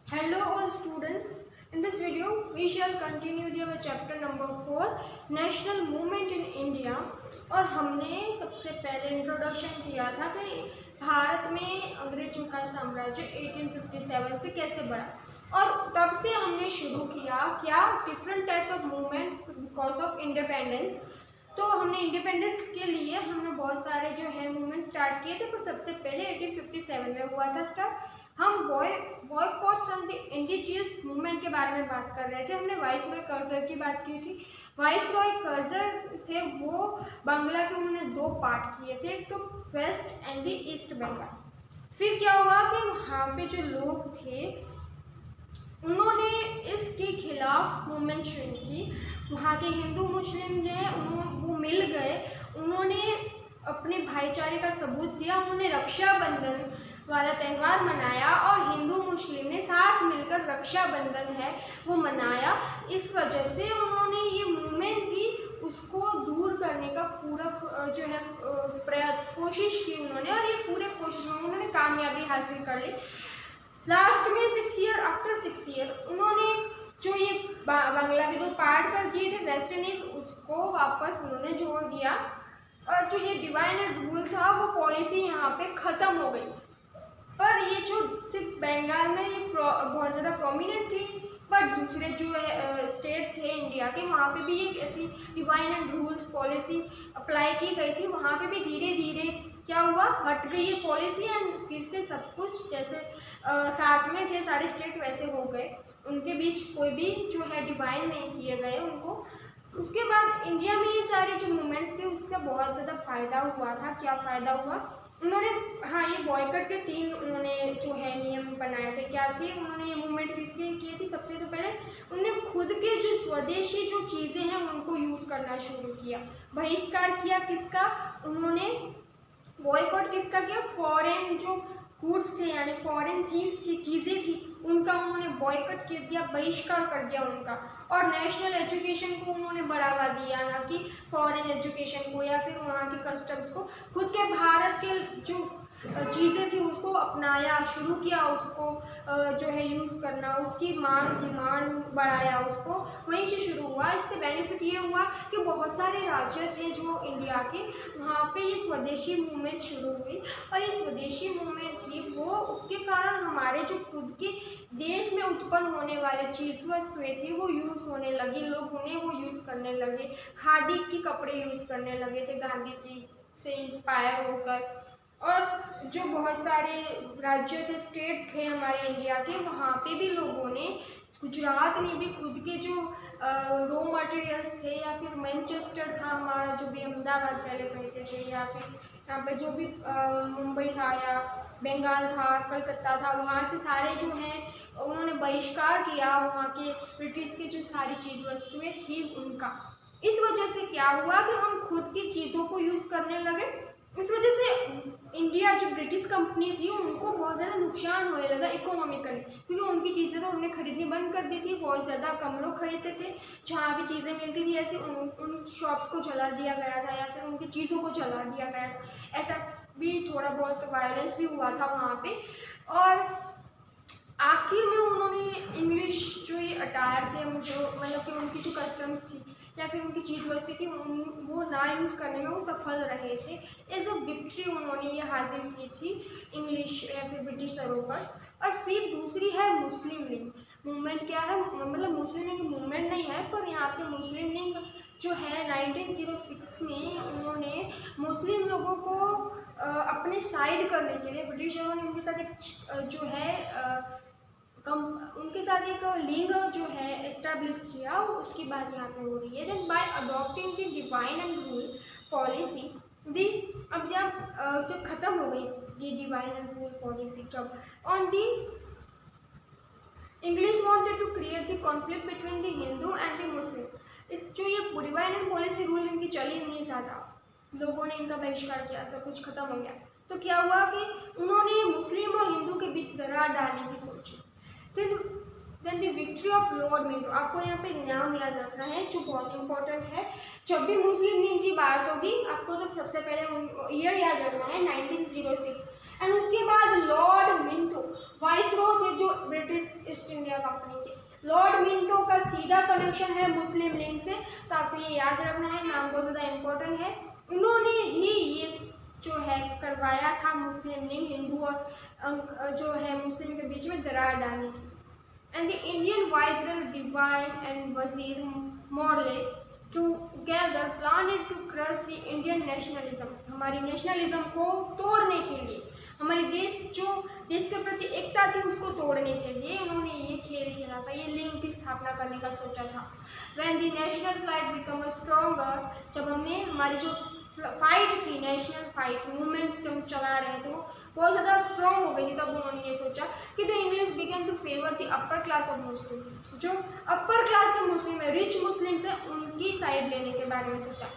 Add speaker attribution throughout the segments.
Speaker 1: Hello all students. In this video, we shall continue our chapter number 4 National Movement in India। और हमने सबसे पहले introduction किया था कि भारत में अंग्रेजों का साम्राज्य 1857 से कैसे बढ़ा और तब से हमने शुरू किया क्या different types of movement because of independence. तो हमने इंडिपेंडेंस के लिए हमने बहुत सारे जो है मूवमेंट स्टार्ट किए थे, पर सबसे पहले 1857 में हुआ था स्टार्ट। हम boycott from the indigenous movement के बारे में बात कर रहे थे। हमने वाइस रॉय कर्जर की बात की थी। वाइस रॉय कर्जर थे वो बांग्ला के, उन्होंने दो पार्ट किए थे, एक तो west and the east Bengal. फिर क्या हुआ कि वहाँ पे जो लोग थे उन्होंने इसके खिलाफ मूवमेंट शुरू की। वहाँ के हिंदू मुस्लिम जो वो मिल गए, उन्होंने अपने भाईचारे का सबूत दिया। उन्होंने रक्षाबंधन वाला त्यौहार मनाया और हिंदू मुस्लिम ने साथ मिलकर रक्षाबंधन है वो मनाया। इस वजह से उन्होंने ये मूवमेंट थी उसको दूर करने का पूरा जो है कोशिश की उन्होंने, और ये पूरे कोशिश में उन्होंने कामयाबी हासिल कर ली। लास्ट में 6 ईयर आफ्टर 6 ईयर उन्होंने जो ये बांग्ला के दो पार्ट कर दिए थे वेस्टर्न ईस्ट, उसको वापस उन्होंने जोड़ दिया और जो ये डिवाइन एंड रूल था वो पॉलिसी यहाँ पे ख़त्म हो गई। पर ये जो सिर्फ बंगाल में ये बहुत ज़्यादा प्रोमिनेंट थी, बट दूसरे जो है स्टेट थे इंडिया के, वहाँ पे भी एक ऐसी divine and rules policy apply की गई थी। वहाँ पे भी धीरे धीरे क्या हुआ, हट गई ये पॉलिसी एंड फिर से सब कुछ जैसे साथ में थे सारे स्टेट वैसे हो गए। उनके बीच कोई भी जो है डिवाइन नहीं किए गए उनको। उसके बाद इंडिया में ये सारे जो मूवमेंट्स थे उसका बहुत ज़्यादा फ़ायदा हुआ था। क्या फ़ायदा हुआ, उन्होंने ये बॉयकट के 3 उन्होंने जो है नियम बनाए थे। क्या थे, उन्होंने ये मूवमेंट किसके किए थी, सबसे तो पहले उन्होंने खुद के जो स्वदेशी जो चीज़ें हैं उनको यूज़ करना शुरू किया। बहिष्कार किया किसका, उन्होंने बॉयकॉट किसका किया, फॉरेन जो गुड्स थे यानी फॉरेन थिंग्स थी, चीज़ें थी, उनका उन्होंने बॉयकट कर दिया, बहिष्कार कर दिया उनका। और नेशनल एजुकेशन को उन्होंने बढ़ावा दिया, ना कि फॉरेन एजुकेशन को या फिर वहाँ के कस्टम्स को। खुद के भारत के जो चीज़ें थी उसको अपनाया, शुरू किया उसको जो है यूज़ करना, उसकी डिमांड बढ़ाया उसको, वहीं से शुरू हुआ। इससे बेनिफिट ये हुआ कि बहुत सारे राज्य थे जो इंडिया के, वहाँ पे ये स्वदेशी मूवमेंट शुरू हुई। और ये स्वदेशी मूवमेंट थी वो उसके कारण हमारे जो खुद के देश में उत्पन्न होने वाले चीज़ वस्तुएँ थी वो यूज़ होने लगी, लोग उन्हें वो यूज़ करने लगे। खादी के कपड़े यूज़ करने लगे थे गांधी जी से इंस्पायर होकर। और जो बहुत सारे राज्य थे, स्टेट थे हमारे इंडिया के, वहाँ पे भी लोगों ने, गुजरात ने भी खुद के जो रॉ मटेरियल्स थे, या फिर मैनचेस्टर था हमारा जो भी अहमदाबाद पहले कहते थे, या फिर यहाँ पे जो भी मुंबई था या बंगाल था, कलकत्ता था, वहाँ से सारे जो हैं उन्होंने बहिष्कार किया वहाँ के ब्रिटिश की जो सारी चीज़ वस्तुएँ थी उनका। इस वजह से क्या हुआ कि हम खुद की चीज़ों को यूज़ करने लगे। इस वजह से इंडिया जो ब्रिटिश कंपनी थी उनको बहुत ज़्यादा नुकसान होने लगा इकोनॉमिकली, क्योंकि उनकी चीज़ें तो उन्होंने खरीदनी बंद कर दी थी। बहुत ज़्यादा कम लोग खरीदते थे, जहाँ भी चीज़ें मिलती थी ऐसे उन शॉप्स को जला दिया गया था या फिर उनकी चीज़ों को जला दिया गया था। ऐसा भी थोड़ा बहुत वायलेंस भी हुआ था वहाँ पे। और आखिर में उन्होंने इंग्लिश जो ये अटायर थे, जो मतलब कि उनकी जो कस्टम्स थी या फिर उनकी चीज़ वस्तु थी वो ना यूज़ करने में वो सफल रहे थे। एज अ विक्ट्री उन्होंने ये हासिल की थी इंग्लिश या फिर ब्रिटिशरों पर। और फिर दूसरी है मुस्लिम लीग मूवमेंट। क्या है, मतलब मुस्लिम लीग मूवमेंट नहीं है, पर यहाँ पे मुस्लिम लीग जो है 1906 में उन्होंने मुस्लिम लोगों को अपने साइड करने के लिए ब्रिटिशरों ने उनके साथ एक जो है उनके साथ एक लीग जो है एस्टेब्लिश किया, उसकी बात यहाँ पे हो रही है। Then by adopting the divide and rule policy दी, अब जब खत्म हो गई ये डिवाइन एंड रूल पॉलिसी, जब on the English wanted to create the conflict between the Hindu and the Muslim. इस जो ये डिवाइन एंड पॉलिसी रूल इनकी चली नहीं ज़्यादा, लोगों ने इनका बहिष्कार किया, सब कुछ खत्म हो गया। तो क्या हुआ कि उन्होंने मुस्लिम और हिंदू के बीच दरार डालने की सोची। Then the victory of Lord Minto, आपको यहाँ पे नाम याद रखना है जो बहुत इंपॉर्टेंट है। जब भी मुस्लिम लीग की बात होगी आपको तो सबसे पहले ईयर याद रखना है 1906। एंड उसके बाद लॉर्ड मिंटो वाइसरॉय थे जो ब्रिटिश ईस्ट इंडिया कंपनी के। लॉर्ड मिंटो का सीधा कनेक्शन है मुस्लिम लीग से, तो आपको ये याद रखना है, नाम बहुत ज़्यादा इम्पोर्टेंट है। उन्होंने ही ये जो है करवाया था मुस्लिम लीग, हिंदू और जो है मुस्लिम के बीच में दरार डाली थी। And the Indian viceroy divine and वजीर Morley together planned to crush the Indian nationalism, हमारी नेशनलिज्म को तोड़ने के लिए, हमारे देश के प्रति एकता थी उसको तोड़ने के लिए उन्होंने ये खेल खेला था, ये लीग की स्थापना करने का सोचा था। When the national flight become stronger, जब हमने हमारी जो फाइट थी, नेशनल फाइट मूवमेंट्स जो हम चला रहे थे वो बहुत ज़्यादा स्ट्रॉन्ग हो गई थी, तब उन्होंने ये सोचा कि the English began to favour the upper class of Muslim, जो अपर क्लास के मुस्लिम है, रिच मुस्लिम है, उनकी साइड लेने के बारे में सोचा।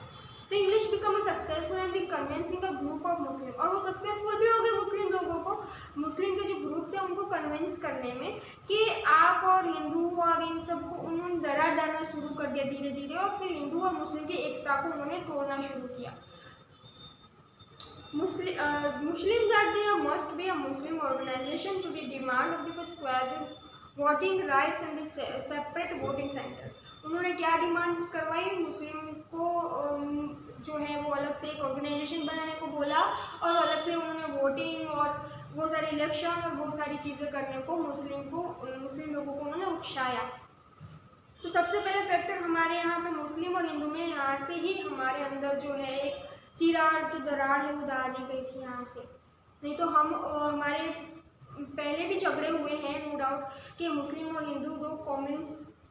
Speaker 1: तो English become successful and the convincing a group of Muslim, और वो सक्सेसफुल भी हो गए मुस्लिम लोगों को, मुस्लिम के जो ग्रुप्स हैं उनको कन्विंस करने में कि आप और हिंदू और इन सबको उन्होंने दरार डालना शुरू कर दिया धीरे धीरे, और फिर हिंदू और मुस्लिम की एकता को उन्होंने तोड़ना शुरू किया। Muslim that there must be a Muslim organization to the demand of the square voting rights and the separate voting center। उन्होंने क्या डिमांड्स करवाई, मुस्लिम को जो है वो अलग से एक ऑर्गेनाइजेशन बनाने को बोला, और अलग से उन्होंने वोटिंग और बहुत सारे इलेक्शन और बहुत सारी चीज़ें करने को मुस्लिम लोगों को उन्होंने उकसाया। तो सबसे पहले फैक्टर हमारे यहाँ पे मुस्लिम और हिंदू में यहाँ से ही हमारे अंदर जो है एक दरार है वो डाली गई थी यहाँ से, नहीं तो हम हमारे पहले भी झगड़े हुए हैं नो डाउट कि मुस्लिम और हिंदू दो कॉमन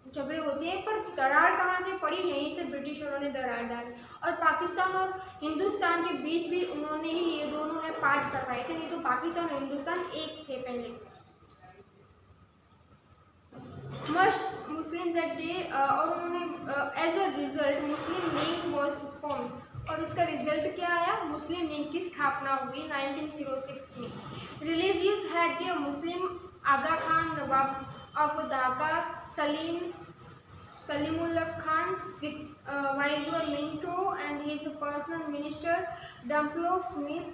Speaker 1: झगड़े होते हैं, पर दरार कहाँ से पड़ी, यहीं से ब्रिटिशरों ने दरार डाली, और पाकिस्तान और हिंदुस्तान के बीच भी उन्होंने ही ये दोनों है पार्ट सफाए थे, नहीं तो पाकिस्तान और हिंदुस्तान एक थे पहले। मस्ट मुस्लिम दैट डे, और उन्होंने as a result Muslim league was form, और इसका रिजल्ट क्या आया, मुस्लिम लीग की स्थापना हुई 1906 में। Religious head the Muslim Aga Khan, nawab of Dhaka Salimullah Khan, viceroy Minto and his personal minister Dunlop Smith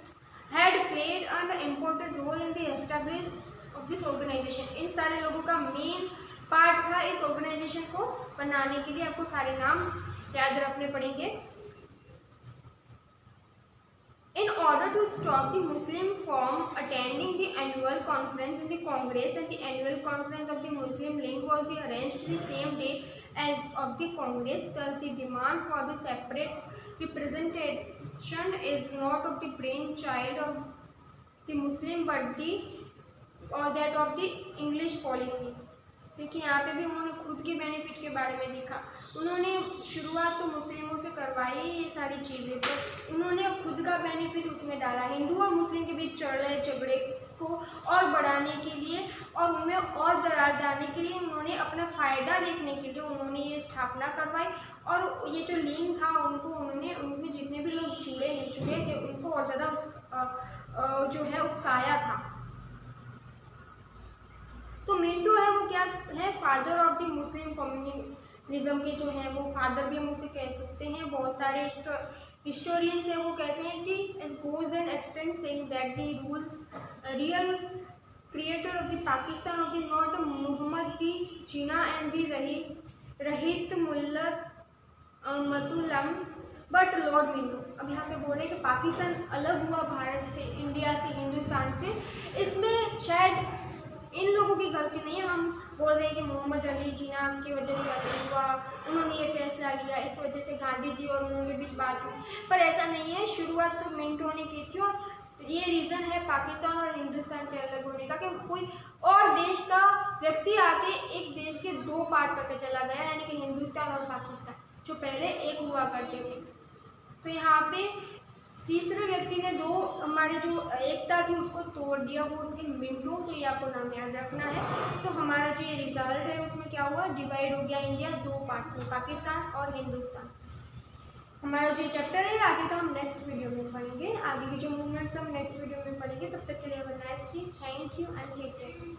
Speaker 1: had played an important role in the establish of this organisation. इन सारे लोगों का मेन पार्ट था इस ऑर्गेनाइजेशन को बनाने के लिए, आपको सारे नाम याद रखने पड़ेंगे। In order to stop the Muslim from attending the annual conference in the Congress, and the annual conference of the Muslim League was arranged the same day as of the Congress, thus the demand for the separate representation is not of the brainchild of the Muslim but that of the English policy। देखिए यहाँ पे भी उन्होंने खुद के benefit के बारे में देखा, उन्होंने शुरुआत तो मुस्लिमों से करवाई ये सारी चीज़ें, तो उन्होंने खुद का बेनिफिट उसमें डाला, हिंदू और मुस्लिम के बीच चल रहे झगड़े को और बढ़ाने के लिए और उनमें और दरार डालने के लिए उन्होंने अपना फ़ायदा देखने के लिए उन्होंने ये स्थापना करवाई, और ये जो लीग था उन्होंने उनमें जितने भी लोग जुड़े थे उनको और ज़्यादा जो है उकसाया था। तो मिंटो है वो क्या है, father of the Muslim communism के जो है वो फादर भी हम उसे कह सकते हैं। बहुत सारे हिस्टोरियंस हैं वो कहते हैं कि as goes an extent saying that the real creator of the Pakistan of the not Mohammad the Jinnah and the रहीत मुल्लत मतुलम बट लॉर्ड मिंटो। अब यहाँ पे बोल रहे हैं कि पाकिस्तान अलग हुआ भारत से, इंडिया से, हिंदुस्तान से, इसमें शायद इन लोगों की गलती नहीं है। हम बोल रहे हैं कि मोहम्मद अली जिना की वजह से अलग हुआ, उन्होंने ये फैसला लिया, इस वजह से गांधी जी और उनके बीच बात हुई, पर ऐसा नहीं है। शुरुआत तो मिंटो ने की थी, और ये रीज़न है पाकिस्तान और हिंदुस्तान के अलग होने का कि कोई और देश का व्यक्ति आके एक देश के दो पार्ट करके चला गया, यानी कि हिंदुस्तान और पाकिस्तान जो पहले एक हुआ करते थे। तो यहाँ पे तीसरे व्यक्ति ने दो हमारी जो एकता थी उसको तोड़ दिया, वो थे मिंटो। तो ये आपको नाम याद रखना है। तो हमारा जो ये रिजल्ट है उसमें क्या हुआ, डिवाइड हो गया इंडिया दो पार्ट्स में, पाकिस्तान और हिंदुस्तान। हमारा जो चैप्टर है आगे का हम नेक्स्ट वीडियो में पढ़ेंगे, आगे की जो मूवमेंट्स हम नेक्स्ट वीडियो में पढ़ेंगे। तब तक के लिए have a nice day, thank you and take care.